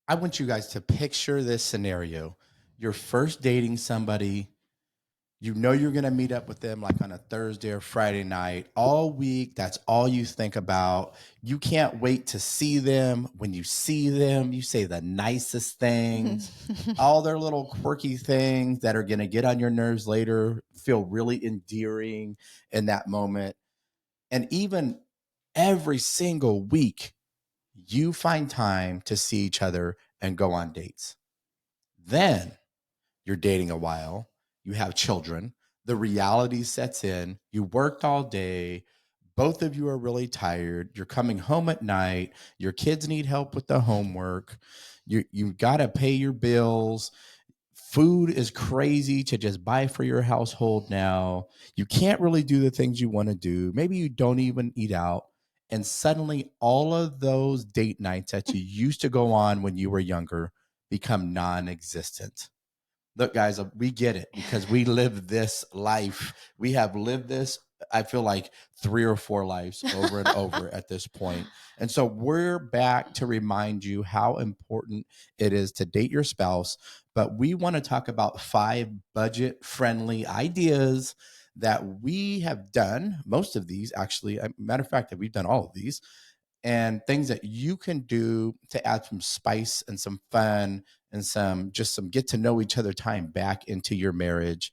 I want you guys to picture this scenario. You're first dating somebody. You know you're going to meet up with them like on a Thursday or Friday night all week. That's all you think about. You can't wait to see them. When you see them, you say the nicest things, all their little quirky things that are going to get on your nerves later, feel really endearing in that moment. And even every single week, you find time to see each other and go on dates. Then you're dating a while, you have children, the reality sets in, you worked all day, both of you are really tired, you're coming home at night, your kids need help with the homework, you got to pay your bills. Food is crazy to just buy for your household now. You can't really do the things you want to do. Maybe you don't even eat out. And suddenly, all of those date nights that you used to go on when you were younger become non existent. Look, guys, we get it because we live this life. We have lived this, I feel like, 3 or 4 lives over and over at this point. And so we're back to remind you how important it is to date your spouse. But we want to talk about 5 budget friendly ideas that we have done. Most of these, actually, matter of fact, that we've done all of these and things that you can do to add some spice and some fun and some get to know each other time back into your marriage.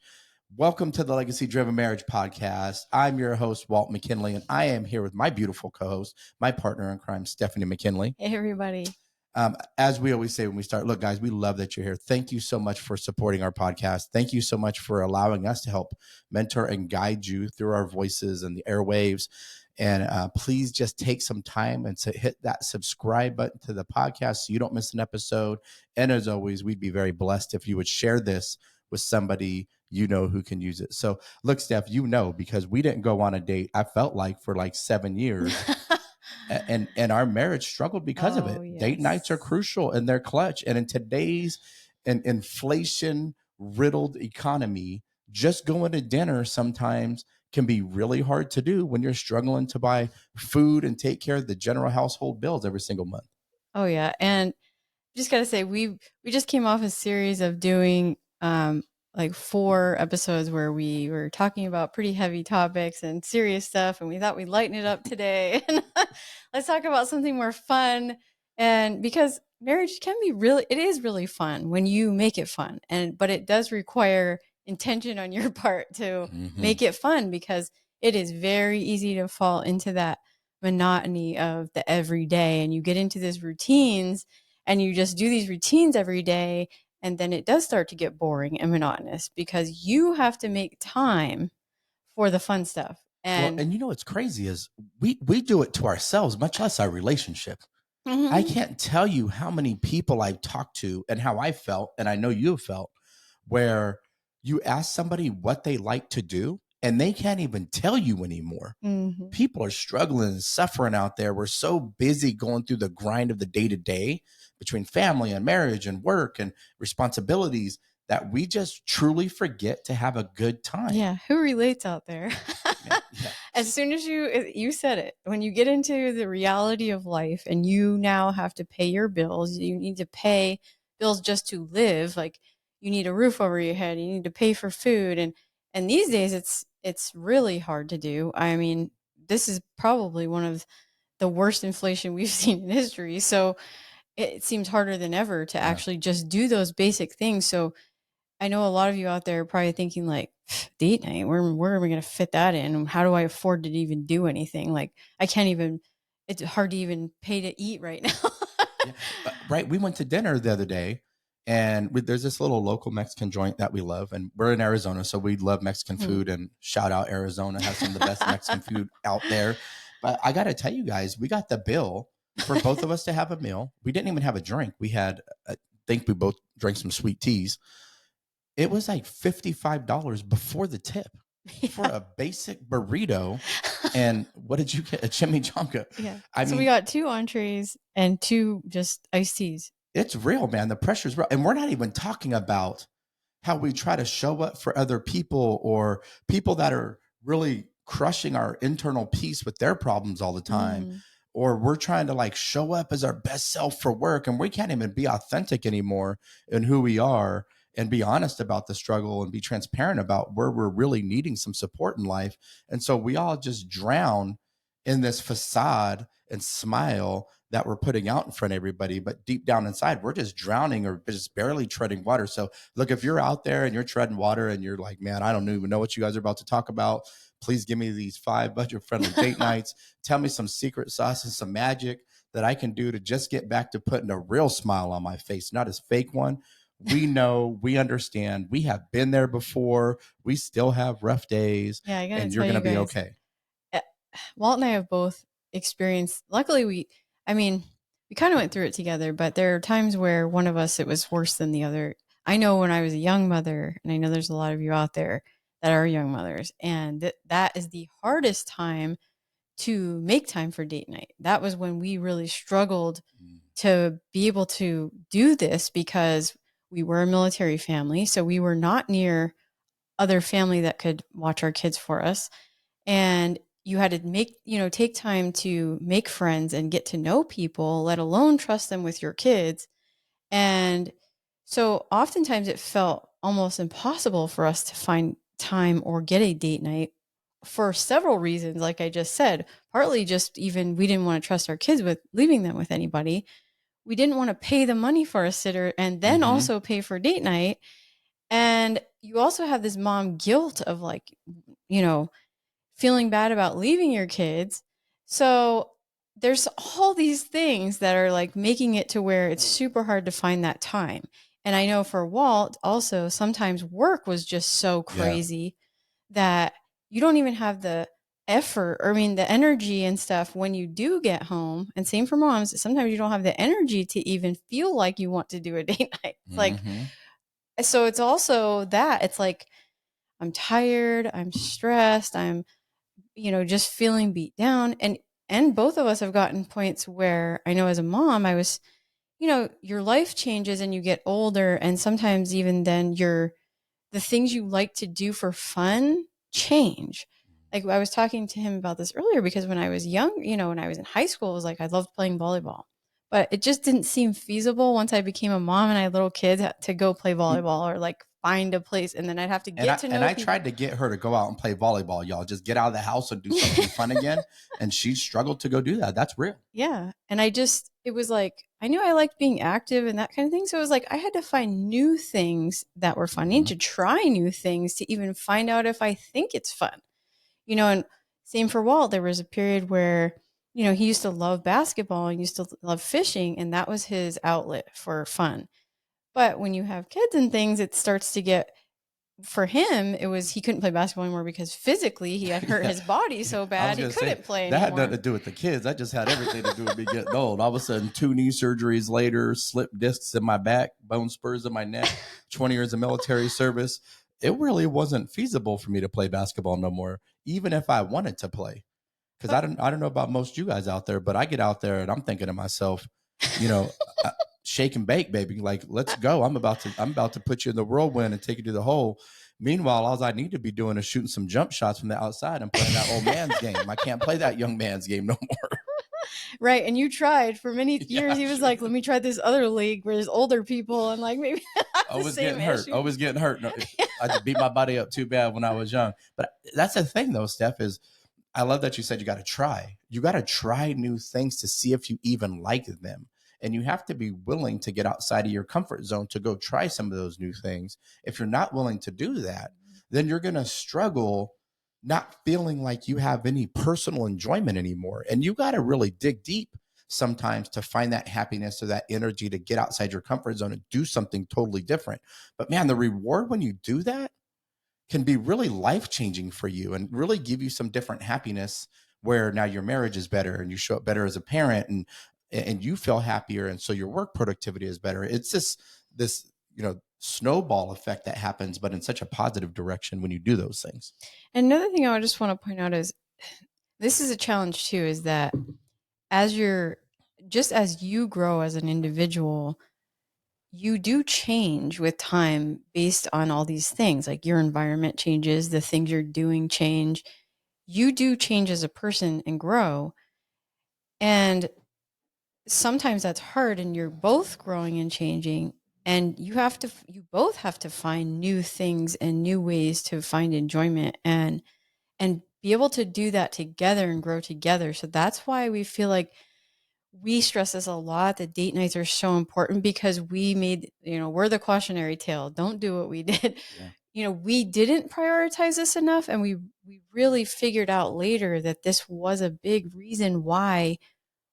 Welcome to the Legacy Driven Marriage Podcast. I'm your host, Walt McKinley, and I am here with my beautiful co-host, my partner in crime, Stephanie McKinley. Hey, everybody. As we always say when we start, look, guys, we love that you're here. Thank you so much for supporting our podcast. Thank you so much for allowing us to help mentor and guide you through our voices and the airwaves. And please just take some time and hit that subscribe button to the podcast so you don't miss an episode. And as always, we'd be very blessed if you would share this with somebody you know who can use it. So look, Steph, you know, because we didn't go on a date, I felt like for like 7 years. And our marriage struggled because of it. Yes. Date nights are crucial and they're clutch. And in today's inflation riddled economy, just going to dinner sometimes can be really hard to do when you're struggling to buy food and take care of the general household bills every single month. Oh yeah, and just gotta say we just came off a series of doing like 4 episodes where we were talking about pretty heavy topics and serious stuff, and we thought we'd lighten it up today. Let's talk about something more fun, and because marriage can be it is really fun when you make it fun, but it does require intention on your part to make it fun, because it is very easy to fall into that monotony of the everyday, and you get into these routines and you just do these routines every day, and then it does start to get boring and monotonous because you have to make time for the fun stuff. And you know what's crazy is we do it to ourselves, much less our relationship. Mm-hmm. I can't tell you how many people I've talked to and how I felt, and I know you have felt, where you ask somebody what they like to do and they can't even tell you anymore. Mm-hmm. People are struggling and suffering out there. We're so busy going through the grind of the day to day between family and marriage and work and responsibilities that we just truly forget to have a good time. Yeah, who relates out there? Yeah. As soon as you said it, when you get into the reality of life and you now have to pay your bills, you need to pay bills just to live. Like, you need a roof over your head, you need to pay for food, and these days it's really hard to do. I mean, this is probably one of the worst inflation we've seen in history. So it seems harder than ever to actually just do those basic things. So I know a lot of you out there are probably thinking like, date night, where are we going to fit that in? How do I afford to even do anything? Like, I can't even, it's hard to even pay to eat right now. Right. We went to dinner the other day and there's this little local Mexican joint that we love. And we're in Arizona, so we love Mexican food, and shout out Arizona, has some of the best Mexican food out there. But I got to tell you guys, we got the bill for both of us to have a meal. We didn't even have a drink. We had, I think we both drank some sweet teas. It was like $55 before the tip for a basic burrito. And what did you get? A chimichanga. Yeah. I So mean, we got 2 entrees and 2 just iced teas. it's real, man. The pressure's real. And we're not even talking about how we try to show up for other people or people that are really crushing our internal peace with their problems all the time. or we're trying to like show up as our best self for work and we can't even be authentic anymore in who we are and be honest about the struggle and be transparent about where we're really needing some support in life. And so we all just drown in this facade and smile that we're putting out in front of everybody, but deep down inside we're just drowning or just barely treading water. So look, if you're out there and you're treading water and you're like, man, I don't even know what you guys are about to talk about, please give me these 5 budget friendly date nights. Tell me some secret sauce and some magic that I can do to just get back to putting a real smile on my face, not a fake one. We know, we understand, we have been there before. We still have rough days, Yeah, I gotta and you're tell going to you be guys, okay. eh, Walt and I have both experienced, luckily, I mean, we kind of went through it together, but there are times where one of us, it was worse than the other. I know when I was a young mother, and I know there's a lot of you out there that are young mothers, and that is the hardest time to make time for date night. That was when we really struggled to be able to do this because we were a military family. So we were not near other family that could watch our kids for us. And you had to take time to make friends and get to know people, let alone trust them with your kids. And so oftentimes it felt almost impossible for us to find time or get a date night for several reasons. Like I just said, partly just even we didn't want to trust our kids with leaving them with anybody. We didn't want to pay the money for a sitter and then Mm-hmm. also pay for date night. And you also have this mom guilt of like, you know, feeling bad about leaving your kids. So there's all these things that are like making it to where it's super hard to find that time. And I know for Walt also sometimes work was just so Yeah. crazy that you don't even have the effort or I mean the energy and stuff when you do get home. And same for moms, sometimes you don't have the energy to even feel like you want to do a date night. It's like Mm-hmm. so it's also that it's like I'm tired, I'm stressed, I'm just feeling beat down and both of us have gotten points where I know as a mom I was your life changes and you get older and sometimes even then the things you like to do for fun change. Like I was talking to him about this earlier because when I was young, when I was in high school, it was like I loved playing volleyball. But it just didn't seem feasible once I became a mom and I had little kids to go play volleyball or like find a place and then I'd have to And get I to and know I people. tried to get her to go out and play volleyball, y'all. Just get out of the house and do something fun again. And she struggled to go do that. That's real. Yeah. And it was like, I knew I liked being active and that kind of thing. So it was like, I had to find new things that were fun. I need Mm-hmm. to try new things to even find out if I think it's fun, and same for Walt. There was a period where, he used to love basketball and used to love fishing, and that was his outlet for fun. But when you have kids and things, it starts to get for him, it was he couldn't play basketball anymore because physically he had hurt Yeah. his body Yeah. so I bad was he gonna say couldn't play that had nothing anymore. to do with the kids. That just had everything to do with me getting old. All of a sudden, 2 knee surgeries later, slipped discs in my back, bone spurs in my neck, 20 years of military service. It really wasn't feasible for me to play basketball no more, even if I wanted to play. Because I don't know about most of you guys out there, but I get out there and I'm thinking to myself, you know, shake and bake, baby. Like, let's go. I'm about to put you in the whirlwind and take you to the hole. Meanwhile, all I need to be doing is shooting some jump shots from the outside and playing that old man's game. I can't play that young man's game no more. Right. And you tried for many Yeah, years. I He was sure like, did. let me try this other league where there's older people and like maybe not the Always same getting hurt. issues. Always getting hurt. No, I just beat my body up too bad when I was young. But that's the thing, though, Steph, is I love that you said you got to try. You got to try new things to see if you even like them. And you have to be willing to get outside of your comfort zone to go try some of those new things. If you're not willing to do that, then you're going to struggle not feeling like you have any personal enjoyment anymore. And you got to really dig deep sometimes to find that happiness or that energy to get outside your comfort zone and do something totally different. But man, the reward when you do that can be really life changing for you and really give you some different happiness where now your marriage is better and you show up better as a parent and you feel happier and so your work productivity is better. It's just this snowball effect that happens but in such a positive direction when you do those things. And another thing I just want to point out is this is a challenge too, is that as you're just as you grow as an individual, you do change with time based on all these things. Like your environment changes, the things you're doing change. You do change as a person and grow. And sometimes that's hard, and you're both growing and changing, and you both have to find new things and new ways to find enjoyment and be able to do that together and grow together. So that's why we feel like we stress this a lot, that date nights are so important, because we made, we're the cautionary tale. Don't do what we did. Yeah. We didn't prioritize this enough, and we really figured out later that this was a big reason why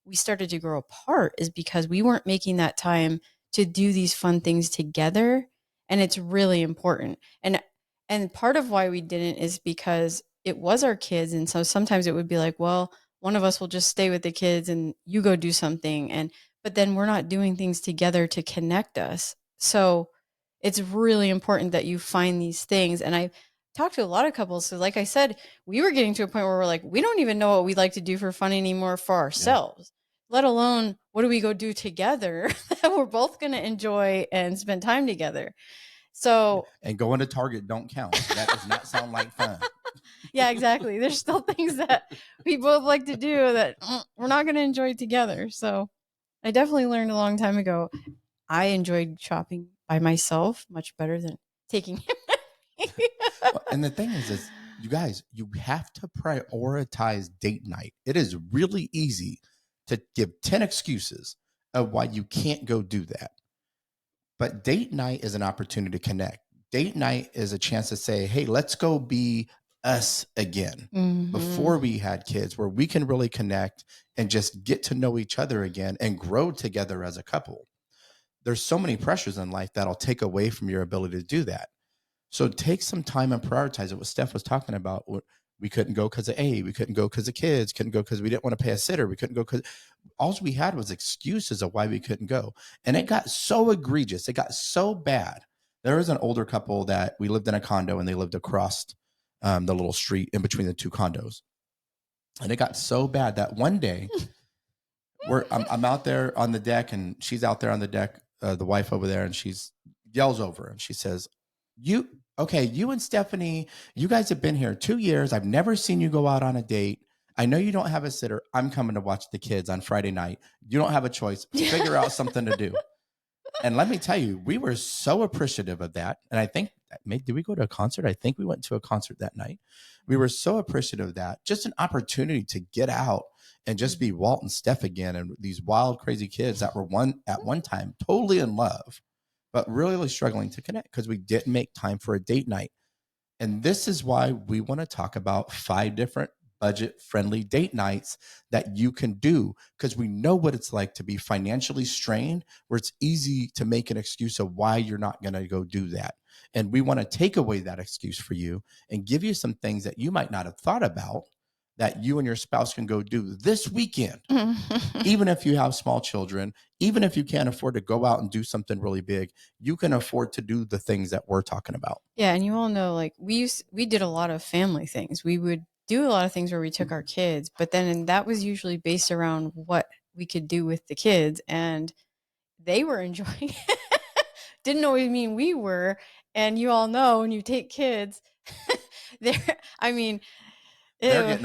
we started to grow apart, is because we weren't making that time to do these fun things together. And it's really important. And part of why we didn't is because it was our kids. And so sometimes it would be like, well, one of us will just stay with the kids and you go do something. But then we're not doing things together to connect us. So it's really important that you find these things. And I talked to a lot of couples. So like I said, we were getting to a point where we're like, we don't even know what we'd like to do for fun anymore for ourselves, let alone what do we go do together that we're both going to enjoy and spend time together. So, and going to Target don't count. That does not sound like fun. Yeah, exactly. There's still things that we both like to do that we're not going to enjoy together. So I definitely learned a long time ago. I enjoyed shopping by myself much better than taking him. And the thing is you guys, you have to prioritize date night. It is really easy to give 10 excuses of why you can't go do that. But date night is an opportunity to connect. Date night is a chance to say, hey, let's go be us again. Mm-hmm. Before we had kids, where we can really connect and just get to know each other again and grow together as a couple. There's so many pressures in life that'll take away from your ability to do that. So take some time and prioritize it. What Steph was talking about, we couldn't go because of we couldn't go because of kids, couldn't go because we didn't want to pay a sitter, we couldn't go because all we had was excuses of why we couldn't go. And it got so egregious, it got so bad. There was an older couple that we lived in a condo, and they lived across the little street in between the two condos. And it got so bad that one day I'm out there on the deck, and she's out there on the deck, the wife over there, and she's yells over, and she says, you and Stephanie, you guys have been here 2 years. I've never seen you go out on a date. I know you don't have a sitter. I'm coming to watch the kids on Friday night. You don't have a choice. Figure out something to do. And let me tell you, we were so appreciative of that. And I think, did we go to a concert? I think we went to a concert that night. We were so appreciative of that. Just an opportunity to get out and just be Walt and Steph again, and these wild, crazy kids that were at one time totally in love, but really struggling to connect because we didn't make time for a date night. And this is why we want to talk about 5 different budget-friendly date nights that you can do, because we know what it's like to be financially strained, where it's easy to make an excuse of why you're not going to go do that. And we want to take away that excuse for you and give you some things that you might not have thought about that you and your spouse can go do this weekend. Even if you have small children, even if you can't afford to go out and do something really big, you can afford to do the things that we're talking about. Yeah, and you all know, like we did a lot of family things. We would do a lot of things where we took our kids, but then that was usually based around what we could do with the kids, and they were enjoying it. Didn't always mean we were. And you all know, when you take kids, they're getting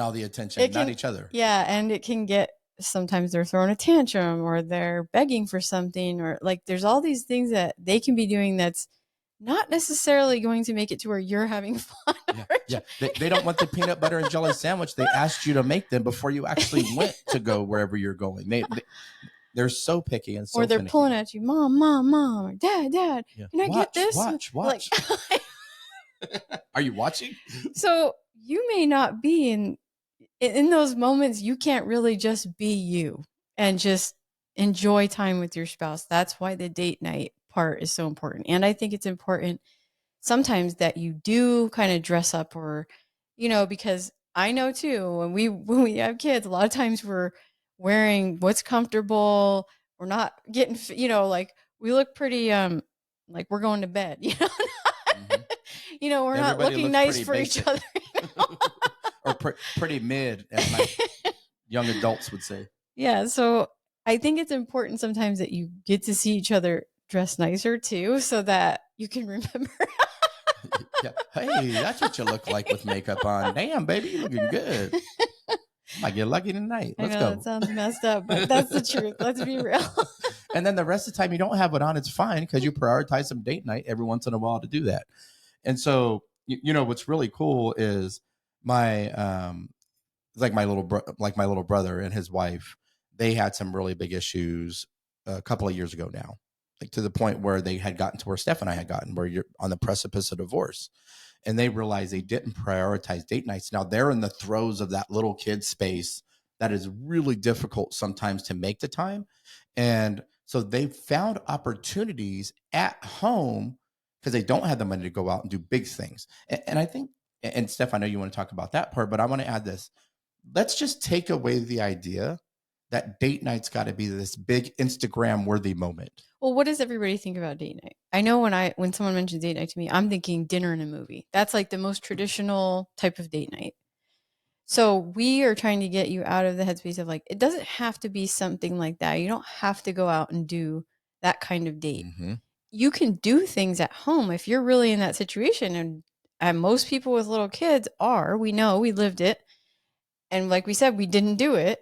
all the attention, not each other. Yeah, and it can get, sometimes they're throwing a tantrum, or they're begging for something, or like there's all these things that they can be doing that's not necessarily going to make it to where you're having fun. Yeah. They don't want the peanut butter and jelly sandwich they asked you to make them before you actually went to go wherever you're going. They're so picky and so or they're finicky. Pulling at you, mom, or dad, can I get this? Watch. Like, are you watching? So you may not be in those moments. You can't really just be you and just enjoy time with your spouse. That's why the date night part is so important. And I think it's important sometimes that you do kind of dress up, or, because I know too, when we have kids, a lot of times we're wearing what's comfortable. We're not getting, like we look pretty, like we're going to bed, Mm-hmm. We're not looking nice for basic. each other. Or pretty mid, as my young adults would say. Yeah. So I think it's important sometimes that you get to see each other dress nicer too, so that you can remember. Yeah. Hey, that's what you look like with makeup on. Damn, baby, you're looking good. Might get lucky tonight. I Let's know that go. sounds messed up, but that's the truth. Let's be real. And then the rest of the time you don't have it on, it's fine because you prioritize some date night every once in a while to do that. And so, what's really cool is my like my little brother and his wife, they had some really big issues a couple of years ago now, like to the point where they had gotten to where Steph and I had gotten, where you're on the precipice of divorce, and they realized they didn't prioritize date nights. Now they're in the throes of that little kid space that is really difficult sometimes to make the time. And so they found opportunities at home because they don't have the money to go out and do big things. And I think, and Steph, I know you want to talk about that part, but I want to add this. Let's just take away the idea that date night's got to be this big Instagram worthy moment. Well, what does everybody think about date night? I know when someone mentions date night to me, I'm thinking dinner and a movie. That's like the most traditional type of date night. So we are trying to get you out of the headspace of like, it doesn't have to be something like that. You don't have to go out and do that kind of date. Mm-hmm. You can do things at home if you're really in that situation. And most people with little kids are, we know, we lived it. And like we said, we didn't do it.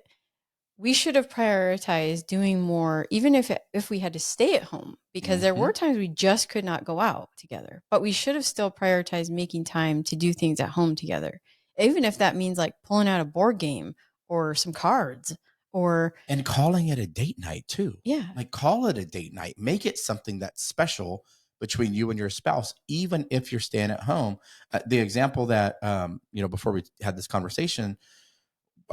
We should have prioritized doing more, even if we had to stay at home, because there Mm-hmm. were times we just could not go out together. But we should have still prioritized making time to do things at home together, even if that means like pulling out a board game or some cards or And calling it a date night too. yeah, Like call it a date night. Make it something that's special between you and your spouse, even if you're staying at home. The example that before we had this conversation,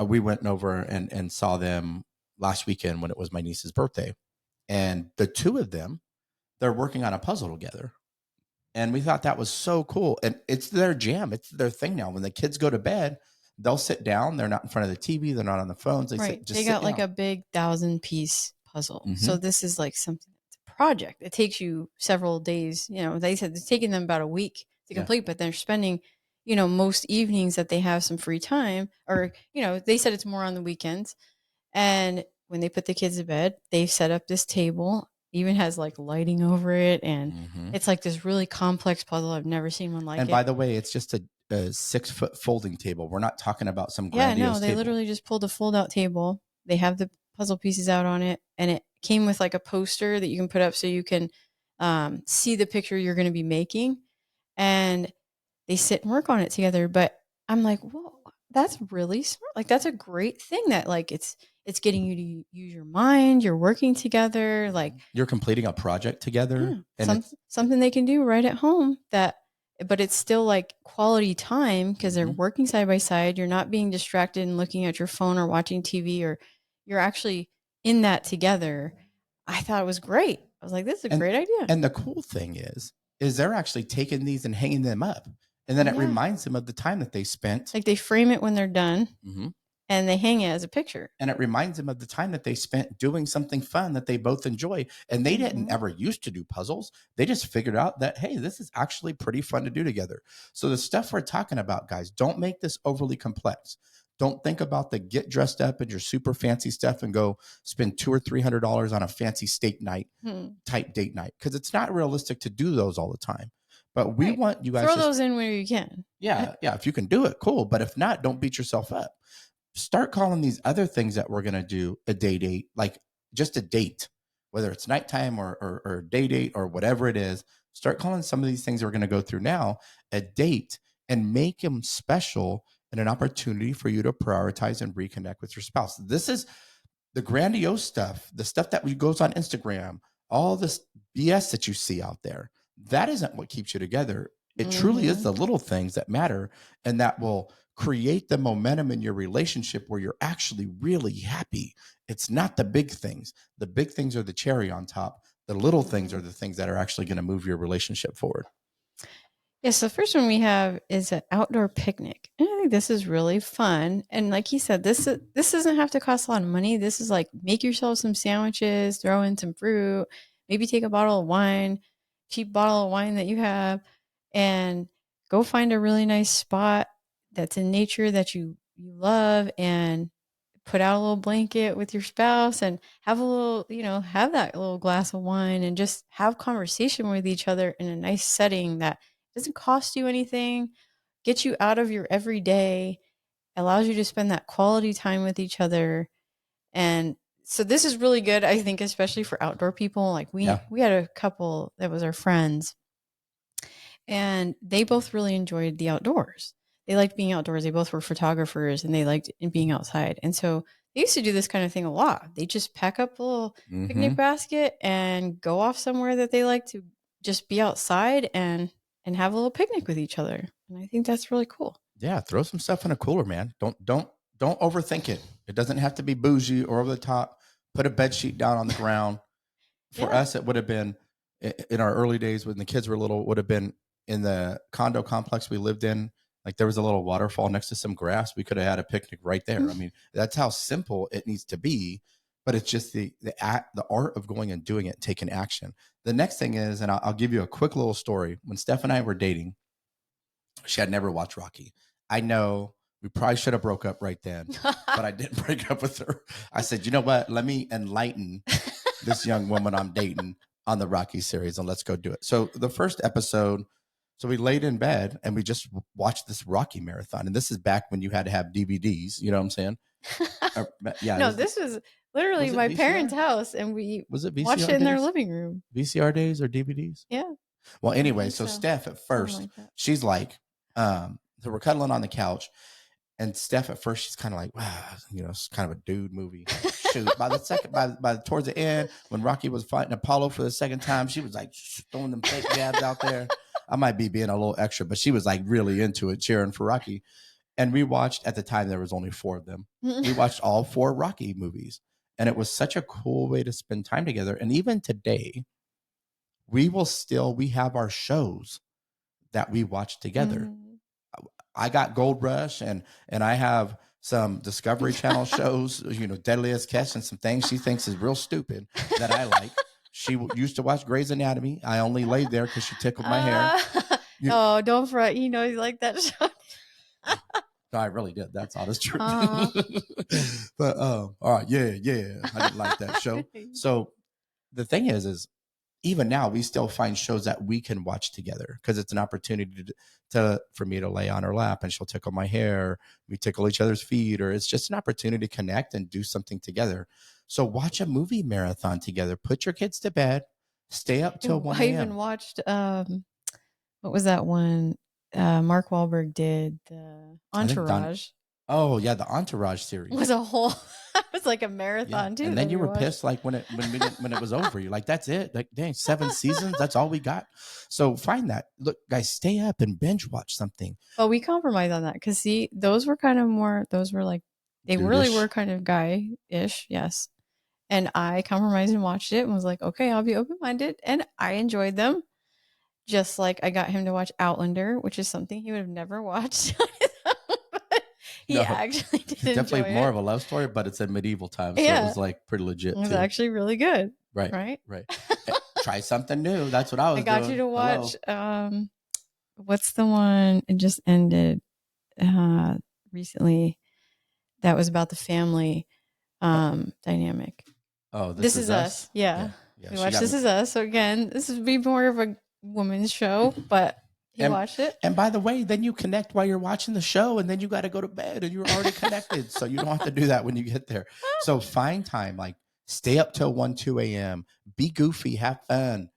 we went over and saw them last weekend when it was my niece's birthday, and the two of them, they're working on a puzzle together. And we thought that was so cool. And it's their jam. It's their thing now. When the kids go to bed, they'll sit down. They're not in front of the TV. They're not on the phones. They right. They just sit got like down. a big 1,000-piece puzzle. Mm-hmm. So this is like something that's a project. It takes you several days. They said it's taking them about a week to Yeah. complete, but they're spending, most evenings that they have some free time, or, they said it's more on the weekends. And when they put the kids to bed, they've set up this table, even has like lighting over it. And Mm-hmm. it's like this really complex puzzle. I've never seen one like And it. by the way, it's just a 6-foot folding table. We're not talking about some Yeah, no, grandiose they table. literally just pulled a fold out table. They have the puzzle pieces out on it, and it came with like a poster that you can put up so you can see the picture you're going to be making. And they sit and work on it together. But I'm like, whoa, that's really smart. Like that's a great thing that like it's getting you to use your mind. You're working together. Like You're completing a project together, yeah, and it's something they can do right at home but it's still like quality time because they're mm-hmm. working side by side. You're not being distracted and looking at your phone or watching TV, or you're actually in that together. I thought it was great. I was like, this is a and great idea. and the cool thing is they're actually taking these and hanging them up, and then it Yeah. reminds them of the time that they spent. Like they frame it when they're done Mm-hmm. and they hang it as a picture. And it reminds them of the time that they spent doing something fun that they both enjoy. And they didn't Mm-hmm. ever used to do puzzles. They just figured out that, hey, this is actually pretty fun to do together. So the stuff we're talking about, guys, don't make this overly complex. Don't think about the get dressed up in your super fancy stuff and go spend $200 or $300 on a fancy steak night type date night, because it's not realistic to do those all the time. But we Right. want you guys Throw to, those in where you can. yeah, if you can do it, cool. But if not, don't beat yourself up. Start calling these other things that we're going to do a date, like just a date, whether it's nighttime or day date or whatever it is. Start calling some of these things we're going to go through now a date, and make them special and an opportunity for you to prioritize and reconnect with your spouse. This is the grandiose stuff, the stuff that goes on Instagram, all this BS that you see out there. That isn't what keeps you together. It truly is Mm-hmm. the little things that matter, and that will create the momentum in your relationship where you're actually really happy. It's not the big things. The big things are the cherry on top. The little things are the things that are actually going to move your relationship forward. Yes, the first one we have is an outdoor picnic. And I think this is really fun. And like he said, this doesn't have to cost a lot of money. This is like make yourself some sandwiches, throw in some fruit, maybe take a bottle of wine, cheap bottle of wine that you have, and go find a really nice spot that's in nature that you love, and put out a little blanket with your spouse and have a little, have that little glass of wine and just have conversation with each other in a nice setting that doesn't cost you anything, get you out of your everyday, allows you to spend that quality time with each other. And so this is really good, I think, especially for outdoor people. Like Yeah. we had a couple that was our friends, and they both really enjoyed the outdoors. They liked being outdoors. They both were photographers and they liked being outside. And so they used to do this kind of thing a lot. They just pack up a little Mm-hmm. picnic basket and go off somewhere that they like to just be outside and have a little picnic with each other. And I think that's really cool. Yeah. Throw some stuff in a cooler, man. Don't overthink it. It doesn't have to be bougie or over the top. Put a bed sheet down on the ground. For Yeah. us, it would have been in our early days when the kids were little, would have been in the condo complex we lived in. Like there was a little waterfall next to some grass. We could have had a picnic right there. I mean, that's how simple it needs to be. But it's just the art of going and doing it, taking action. The next thing is, and I'll give you a quick little story. When Steph and I were dating, she had never watched Rocky. I know we probably should have broke up right then, but I didn't break up with her. I said, you know what? Let me enlighten this young woman I'm dating on the Rocky series, and let's go do it. So the first episode, so we laid in bed and we just watched this Rocky marathon. And this is back when you had to have DVDs. You know what I'm saying? Yeah. No, this was literally Was it my parents' VCR? house, and we Was it watched VCR it in their days? living room. VCR days or DVDs? Yeah, Well, I anyway, think so so. Steph at Something first, like that. she's like, so we're cuddling on the couch. And Steph at first, she's kind of like, wow, it's kind of a dude movie. Shoot, by the second, by towards the end, when Rocky was fighting Apollo for the second time, she was like throwing them fake jabs out there. I might be being a little extra, but she was like really into it, cheering for Rocky. And we watched, at the time there was only 4 of them. We watched all 4 Rocky movies, and it was such a cool way to spend time together. And even today, we have our shows that we watch together. Mhm. I got Gold Rush, and I have some Discovery Channel shows, Deadliest Catch, and some things she thinks is real stupid that I like. She used to watch Grey's Anatomy. I only laid there because she tickled my hair. Oh, don't fret. You know you like that show. No, I really did. That's honest truth. Uh, But all right, yeah, I didn't like that show. So the thing is even now we still find shows that we can watch together because it's an opportunity for me to lay on her lap and she'll tickle my hair, we tickle each other's feet, or it's just an opportunity to connect and do something together. So watch a movie marathon together, put your kids to bed, stay up till 1 I even a.m. watched what was that one Mark Wahlberg did, the I think Don. Entourage. Oh yeah, the Entourage It was series. a whole it was like a Yeah, marathon too and that then you we were watched. pissed like when it was over. You're like, that's it. Like, dang, 7 seasons. That's all we got. So find that. Look, guys, stay up and binge watch something. But we compromised on that because see, those were kind of more. Those were like they really Dudeish. were kind of guy-ish, yes. And I compromised and watched it and was like, okay, I'll be open-minded, and I enjoyed them. Just like I got him to watch Outlander, which is something he would have never watched. But he No, actually it's did enjoy definitely more it. of a love story, but it's in medieval times, so it Yeah, was like pretty it legit was too. actually really good, Right, right? right. Try something new. That's what I I was got you doing. to watch Hello. what's the one it just ended uh recently that was about the family Uh, dynamic. oh, This This Is Is Us. Us. Yeah. Yeah, yeah. We She watched got This me. Is Us. So again, this would be more of a woman's show, but he And watched it. and by the way, then you connect while you're watching the show, and then you got to go to bed, and you're already connected, so you don't have to do that when you get there. So find time, like stay up till 1, 2 a.m. Be goofy, have fun.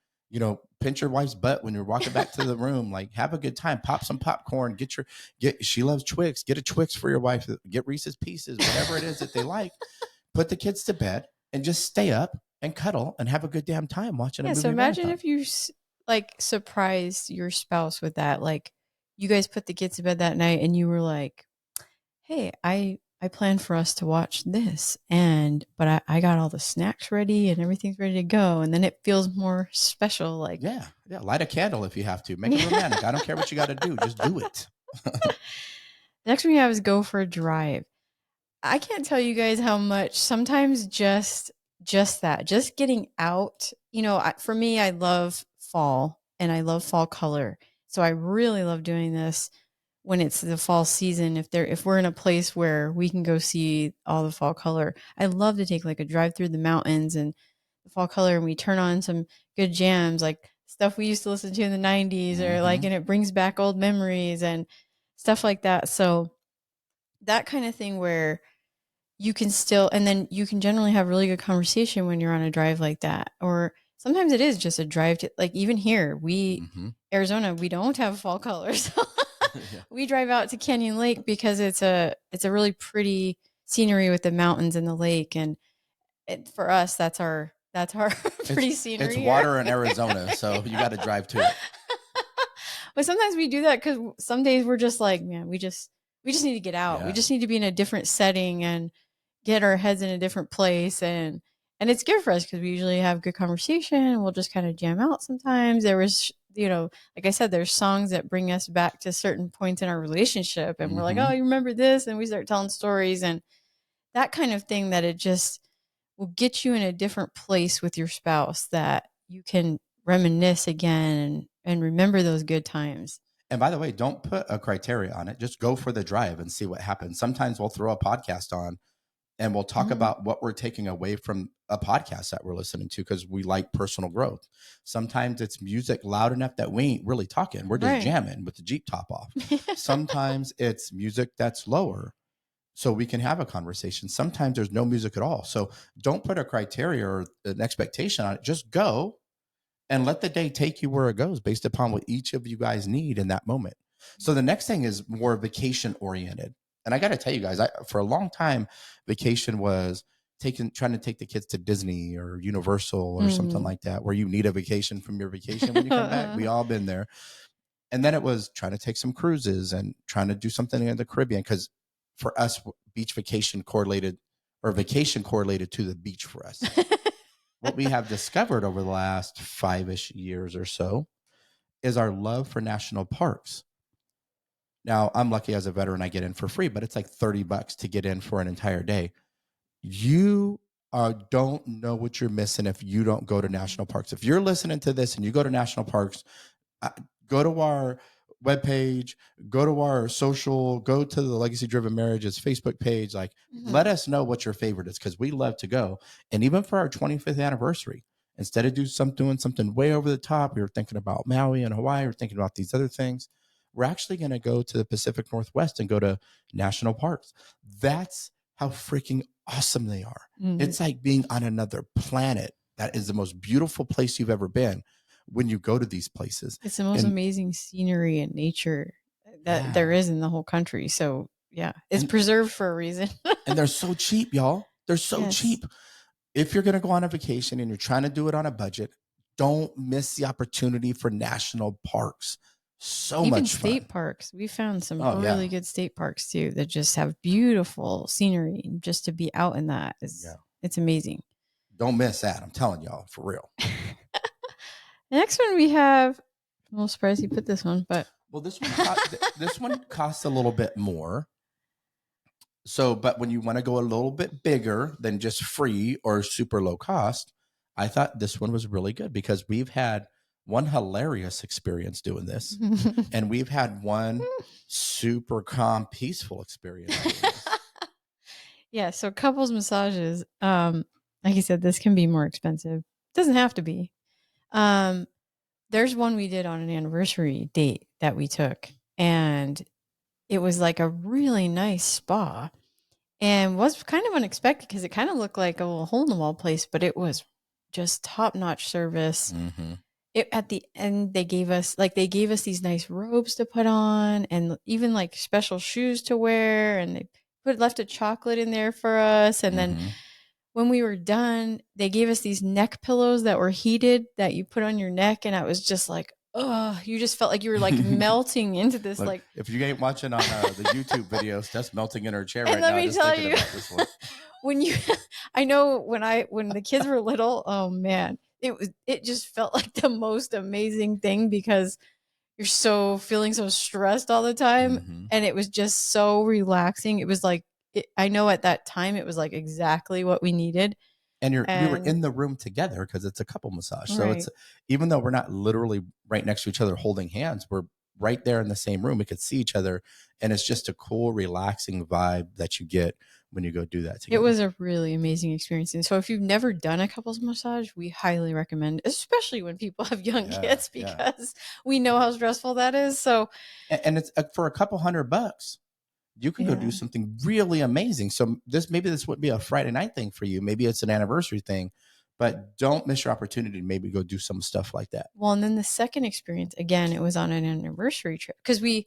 Pinch your wife's butt when you're walking back to the room. Like, have a good time. Pop some popcorn. Get. She loves Twix. Get a Twix for your wife. Get Reese's Pieces. Whatever it is that they like. Put the kids to bed and just stay up and cuddle and have a good damn time watching a Yeah. So movie imagine marathon. if you like surprised your spouse with that. Like you guys put the kids to bed that night and you were like, hey, I planned for us to watch this, but I got all the snacks ready and everything's ready to go, and then it feels more special. Like, Yeah, yeah. Light a candle if you have to. Make it yeah. romantic. I don't care what you got to do. Just do it. Next one you have is go for a drive. I can't tell you guys how much sometimes just getting out. For me, I love fall and I love fall color, so I really love doing this when it's the fall season. If we're in a place where we can go see all the fall color, I love to take like a drive through the mountains and the fall color, and we turn on some good jams like stuff we used to listen to in the 90s, or like, Mm-hmm. and it brings back old memories and stuff like that. So that kind of thing where you can still, and then you can generally have really good conversation when you're on a drive like that. Or sometimes it is just a drive to, like, even here, Mm-hmm. Arizona, we don't have fall colors. Yeah. We drive out to Canyon Lake because it's a really pretty scenery with the mountains and the lake. And for us, that's our It's pretty it's scenery here. water in Arizona, so you got to drive to it. But sometimes we do that because some days we're just like, man, we just need to get out. We Yeah. just need to be in a different setting and get our heads in a different place. And it's good for us because we usually have good conversation. We'll just kind of jam out sometimes. There was, like I said, there's songs that bring us back to certain points in our relationship, and we're like, Mm-hmm. oh, you remember this, and we start telling stories and that kind of thing, that it just will get you in a different place with your spouse, that you can reminisce again and remember those good times. And by the way, don't put a criteria on it. Just go for the drive and see what happens. Sometimes we'll throw a podcast on and we'll talk Mhm. about what we're taking away from a podcast that we're listening to because we like personal growth. Sometimes it's music loud enough that we ain't really talking. We're just Right. jamming with the Jeep top off. Sometimes it's music that's lower so we can have a conversation. Sometimes there's no music at all. So don't put a criteria or an expectation on it. Just go and let the day take you where it goes based upon what each of you guys need in that moment. So the next thing is more vacation oriented. And I got to tell you guys, for a long time, vacation was trying to take the kids to Disney or Universal or something Mhm. like that, where you need a vacation from your vacation when you come back. We all been there. And then it was trying to take some cruises and trying to do something in the Caribbean. Cause for us, beach vacation correlated or vacation correlated to the beach for us. What we have discovered over the last 5-ish years or so is our love for national parks. Now, I'm lucky as a veteran, I get in for free, but it's like $30 to get in for an entire day. You don't know what you're missing if you don't go to national parks. If you're listening to this and you go to national parks, uh, go to our webpage, go to our social, go to the Legacy Driven Marriages Facebook page. Like, let Mhm. us know what your favorite is because we love to go. And even for our 25th anniversary, instead of doing something way over the top, we were thinking about Maui and Hawaii, we're thinking about these other things. We're actually going to go to the Pacific Northwest and go to national parks. That's how freaking awesome they are. Mhm. It's like being on another planet. That is the most beautiful place you've ever been when you go to these places. It's the most And amazing scenery and nature that there yeah, is in the whole country. So yeah, it's and preserved for a reason. and they're so cheap, y'all. They're so Yes. cheap. If you're going to go on a vacation and you're trying to do it on a budget, don't miss the opportunity for national parks. So Even much state fun. parks. We found some Oh really yeah. good state parks too that just have beautiful scenery. And just to be out in that is Yeah. it's amazing. Don't miss that. I'm telling y'all for real. The next one we have, I'm a little surprised you put this one, but Well, this one costs a little bit more. So, but when you want to go a little bit bigger than just free or super low cost, I thought this one was really good because we've had one hilarious experience doing this, and we've had one super calm, peaceful experience doing this. yeah, so couples massages, like you said, this can be more expensive. Doesn't have to be. Um, there's one we did on an anniversary date that we took, and it was like a really nice spa, and was kind of unexpected because it kind of looked like a little hole in the wall place, but it was just top notch service. Mm-hmm. At the end, they gave us these nice robes to put on, and even like special shoes to wear, and they left a chocolate in there for us, and then Mm-hmm. when we were done, they gave us these neck pillows that were heated that you put on your neck, and I was just like, oh, you just felt like you were like melting into this, Look, like. if you ain't watching on the YouTube videos, that's melting in her chair And right let now, me just tell thinking you, about this one. when you, I know when the kids were little, oh man, it just felt like the most amazing thing because you're so feeling so stressed all the time, Mm-hmm. and it was just so relaxing. It was like I know at that time it was like exactly what we needed. And we were And in the room together because it's a couple massage. So it's right. even though we're not literally right next to each other holding hands, we're right there in the same room. We could see each other, and it's just a cool, relaxing vibe that you get when you go do that It together. was a really amazing experience. And so if you've never done a couples massage, we highly recommend, especially when people have young Yeah, kids, yeah. because we know how stressful that is. So And it's for a couple $100. you can go do something really amazing. So maybe this would be a Friday night thing for you. Maybe it's an anniversary thing, but don't miss your opportunity to maybe go do some stuff like that. Well, and then the second experience, again, it was on an anniversary trip because we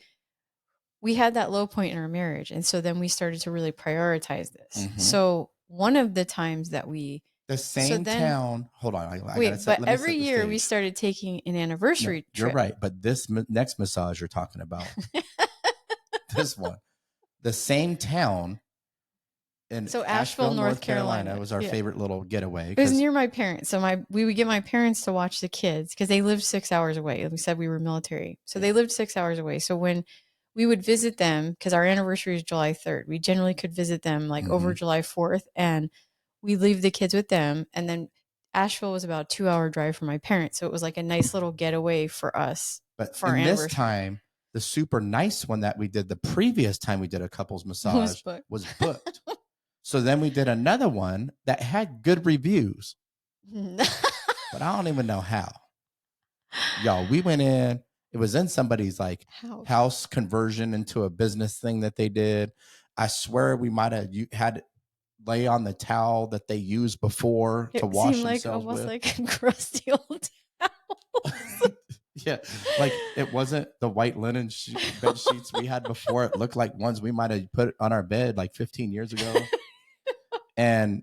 had that low point in our marriage, and so then we started to really prioritize this. Mhm. So one of the times that the same town. Hold on, I wait, gotta set, but let me every set the year we stage. started taking an No, anniversary you're trip. right, but this next massage you're talking about, this one, the same town in So Asheville, North Carolina was our favorite little getaway. It was near my parents. So we would get my parents to watch the kids because they lived 6 hours away. We said we were military. So they lived 6 hours away. So when we would visit them, because our anniversary is July 3rd, we generally could visit them like over July 4th. And we leave the kids with them. And then Asheville was about a 2-hour drive from my parents. So it was like a nice little getaway for us. But for our in this anniversary. time, the super nice one that we did the previous time we did a couples massage was booked. So then we did another one that had good reviews, but I don't even know how. Y'all, we went in. It was in somebody's like house conversion into a business thing that they did. I swear we might have had lay on the towel that they used before to wash themselves almost with. Like a crusty old towel. Yeah, like it wasn't the white linen bed sheets we had before. It looked like ones we might have put on our bed like 15 years ago. And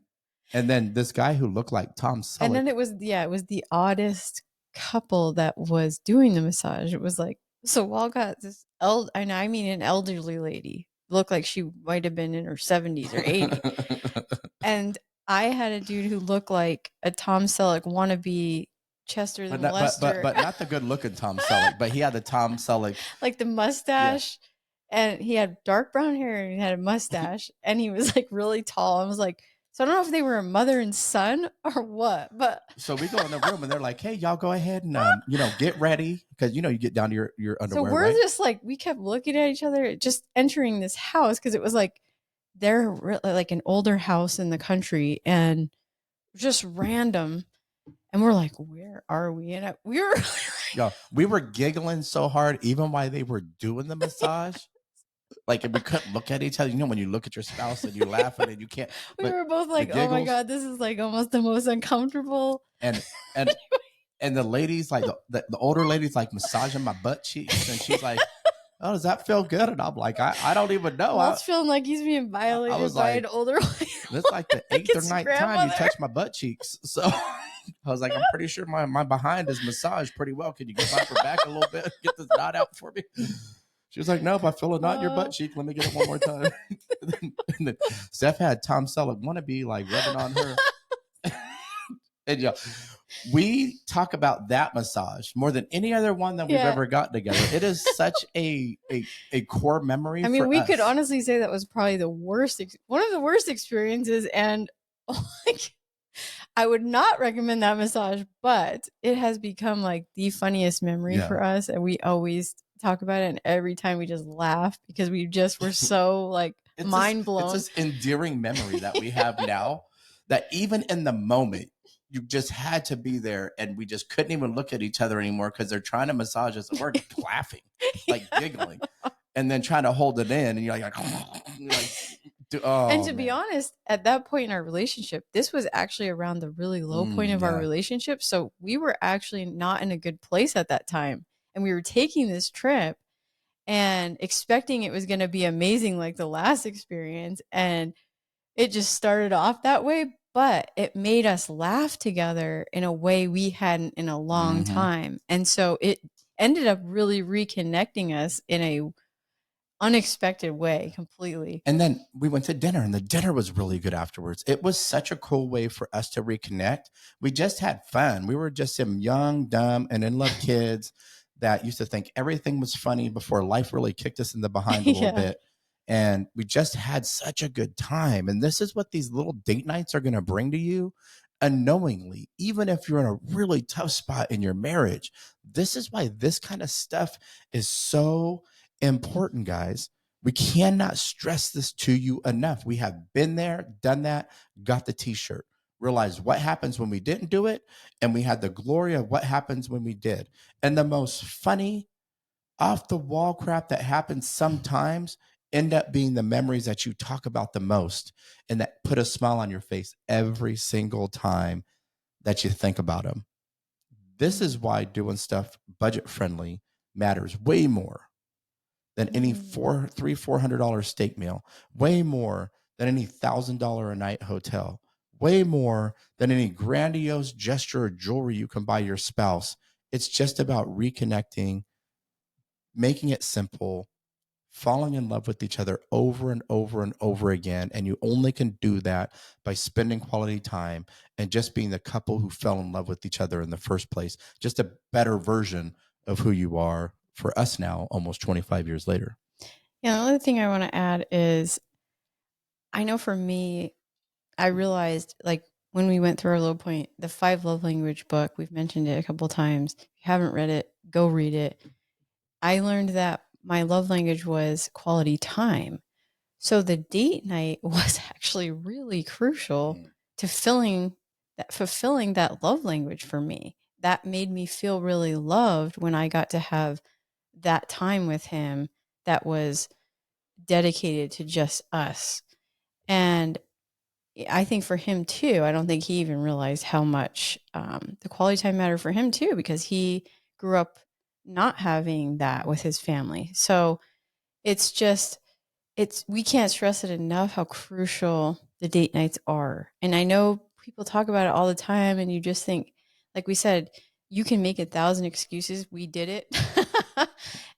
then this guy who looked like Tom Selleck. And then it was the oddest couple that was doing the massage. It was like, so Walcott, this an elderly lady, looked like she might have been in her 70s or 80s. And I had a dude who looked like a Tom Selleck wannabe Chester the Molester. But not the good looking Tom Selleck, but he had the Tom Selleck. Like the mustache. Yeah. And he had dark brown hair and he had a mustache. And he was like really tall. I was like, so I don't know if they were a mother and son or what, but so we go in the room and they're like, "Hey, y'all go ahead and get ready because you get down to your underwear." So we're just like, we kept looking at each other, just entering this house because it was like they're really like an older house in the country and just random. And we're like, where are we? And we were giggling so hard even while they were doing the massage. Like, we couldn't look at each other. When you look at your spouse and you're laughing and you can't. We were both like, oh my God, this is like almost the most uncomfortable. And the ladies, like the older ladies, like massaging my butt cheeks. And she's like, oh, does that feel good? And I'm like, I don't even know. I was feeling like he's being violated by an older lady. This is like the 8th or 9th time you touch my butt cheeks. So I was like, I'm pretty sure my behind is massaged pretty well. Can you get my back a little bit? Get this knot out for me? She was like, nope, I feel a knot in your butt cheek. Let me get it one more time. and then Steph had Tom Selleck wannabe like rubbing on her. And we talk about that massage more than any other one that we've ever gotten together. It is such a core memory. I mean, we could honestly say that was probably one of the worst experiences. And like, I would not recommend that massage, but it has become like the funniest memory for us. And we always talk about it. And every time we just laugh because we just were so like mind blown. It's this endearing memory that we have now that even in the moment, you just had to be there, and we just couldn't even look at each other anymore because they're trying to massage us, and we're laughing, like giggling, and then trying to hold it in, and you're like and to be honest, at that point in our relationship, this was actually around the really low point of our relationship, so we were actually not in a good place at that time, and we were taking this trip and expecting it was going to be amazing like the last experience, and it just started off that way. But it made us laugh together in a way we hadn't in a long time. And so it ended up really reconnecting us in a unexpected way completely. And then we went to dinner, and the dinner was really good afterwards. It was such a cool way for us to reconnect. We just had fun. We were just some young, dumb, and in love kids that used to think everything was funny before life really kicked us in the behind a little bit. And we just had such a good time. And this is what these little date nights are going to bring to you unknowingly, even if you're in a really tough spot in your marriage. This is why this kind of stuff is so important, guys. We cannot stress this to you enough. We have been there, done that, got the t-shirt, realized what happens when we didn't do it. And we had the glory of what happens when we did. And the most funny, off the wall crap that happens sometimes end up being the memories that you talk about the most and that put a smile on your face every single time that you think about them. This is why doing stuff budget friendly matters way more than any $400 steak meal, way more than any $1,000 a night hotel, way more than any grandiose gesture or jewelry you can buy your spouse. It's just about reconnecting, making it simple, falling in love with each other over and over and over again. And you only can do that by spending quality time and just being the couple who fell in love with each other in the first place. Just a better version of who you are for us now, almost 25 years later. Yeah, the other thing I want to add is I know for me, I realized like when we went through our low point, the 5 love language book, we've mentioned it a couple times. If you haven't read it, go read it. I learned that my love language was quality time. So the date night was actually really crucial to fulfilling that love language for me. That made me feel really loved when I got to have that time with him that was dedicated to just us. And I think for him too, I don't think he even realized how much the quality time mattered for him too, because he grew up not having that with his family. So it's just, we can't stress it enough how crucial the date nights are. And I know people talk about it all the time, and you just think, like we said, you can make 1,000 excuses. We did it.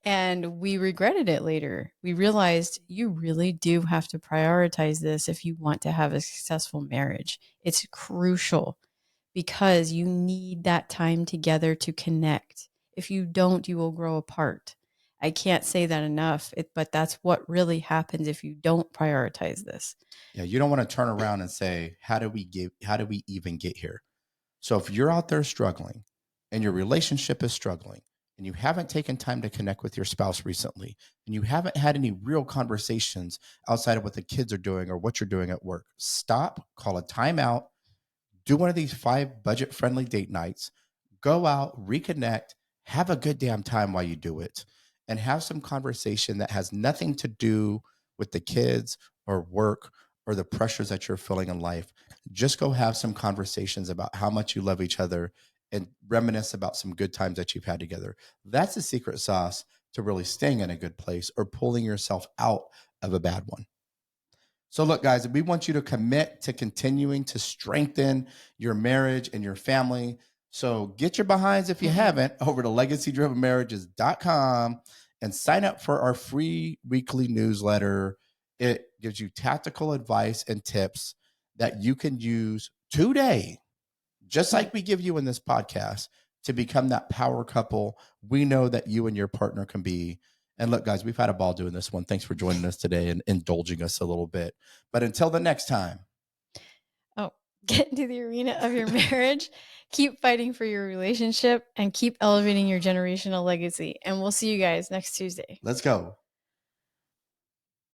And we regretted it later. We realized you really do have to prioritize this if you want to have a successful marriage. It's crucial because you need that time together to connect. If you don't, you will grow apart. I can't say that enough, but that's what really happens if you don't prioritize this. Yeah, you don't want to turn around and say, how do we even get here? So if you're out there struggling and your relationship is struggling and you haven't taken time to connect with your spouse recently and you haven't had any real conversations outside of what the kids are doing or what you're doing at work, stop, call a timeout, do one of these 5 budget friendly date nights, go out, reconnect, have a good damn time while you do it, and have some conversation that has nothing to do with the kids or work or the pressures that you're feeling in life. Just go have some conversations about how much you love each other and reminisce about some good times that you've had together. That's the secret sauce to really staying in a good place or pulling yourself out of a bad one. So, look, guys, we want you to commit to continuing to strengthen your marriage and your family. So, get your behinds, if you haven't, over to legacydrivenmarriages.com and sign up for our free weekly newsletter. It gives you tactical advice and tips that you can use today, just like we give you in this podcast, to become that power couple we know that you and your partner can be. And look, guys, we've had a ball doing this one. Thanks for joining us today and indulging us a little bit. But until the next time. Oh, get into the arena of your marriage, keep fighting for your relationship, and keep elevating your generational legacy. And we'll see you guys next Tuesday. Let's go.